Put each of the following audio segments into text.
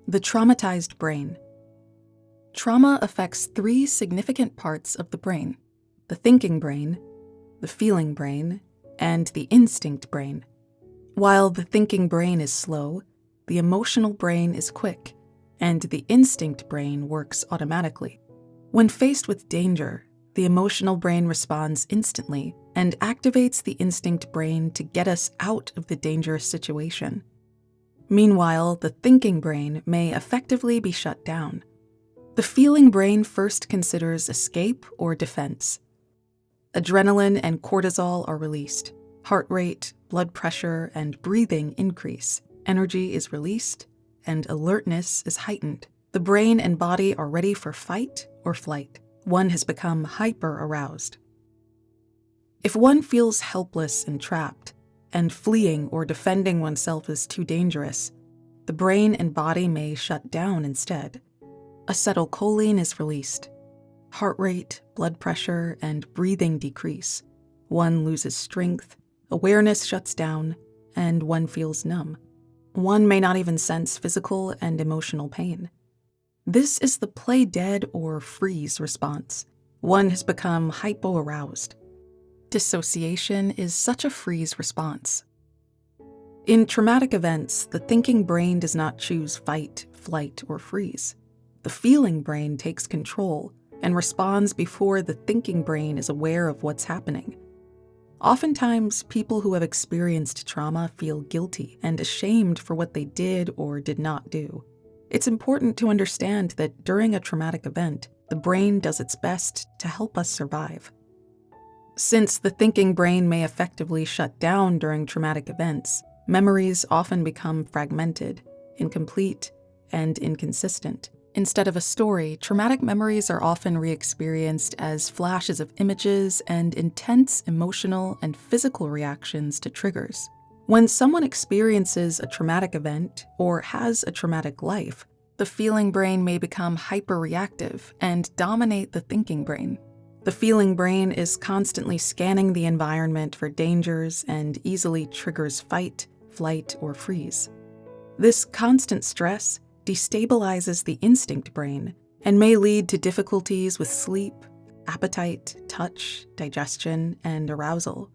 The traumatized brain. Trauma affects three significant parts of the brain: the thinking brain, the feeling brain, and the instinct brain. While the thinking brain is slow, the emotional brain is quick, and the instinct brain works automatically. When faced with danger, the emotional brain responds instantly and activates the instinct brain to get us out of the dangerous situation. Meanwhile, the thinking brain may effectively be shut down. The feeling brain first considers escape or defense. Adrenaline and cortisol are released. Heart rate, blood pressure, and breathing increase. Energy is released, and alertness is heightened. The brain and body are ready for fight or flight. One has become hyper-aroused. If one feels helpless and trapped, and fleeing or defending oneself is too dangerous, the brain and body may shut down instead. Acetylcholine is released. Heart rate, blood pressure, and breathing decrease. One loses strength, awareness shuts down, and one feels numb. One may not even sense physical and emotional pain. This is the play dead or freeze response. One has become hypo-aroused. Dissociation is such a freeze response. In traumatic events, the thinking brain does not choose fight, flight, or freeze. The feeling brain takes control and responds before the thinking brain is aware of what's happening. Oftentimes, people who have experienced trauma feel guilty and ashamed for what they did or did not do. It's important to understand that during a traumatic event, the brain does its best to help us survive. Since the thinking brain may effectively shut down during traumatic events, memories often become fragmented, incomplete, and inconsistent. Instead of a story, traumatic memories are often re-experienced as flashes of images and intense emotional and physical reactions to triggers. When someone experiences a traumatic event or has a traumatic life, the feeling brain may become hyperreactive and dominate the thinking brain. The feeling brain is constantly scanning the environment for dangers and easily triggers fight, flight, or freeze. This constant stress destabilizes the instinct brain and may lead to difficulties with sleep, appetite, touch, digestion, and arousal.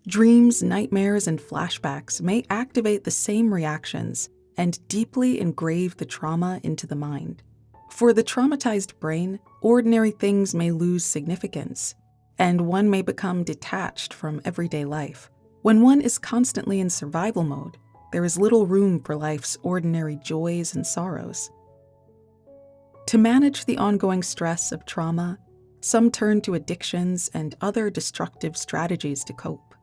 Dreams, nightmares, and flashbacks may activate the same reactions and deeply engrave the trauma into the mind. For the traumatized brain, ordinary things may lose significance, and one may become detached from everyday life. When one is constantly in survival mode, there is little room for life's ordinary joys and sorrows. To manage the ongoing stress of trauma, some turn to addictions and other destructive strategies to cope.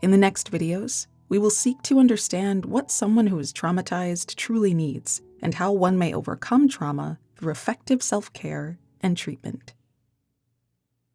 In the next videos, we will seek to understand what someone who is traumatized truly needs and how one may overcome trauma through effective self-care and treatment.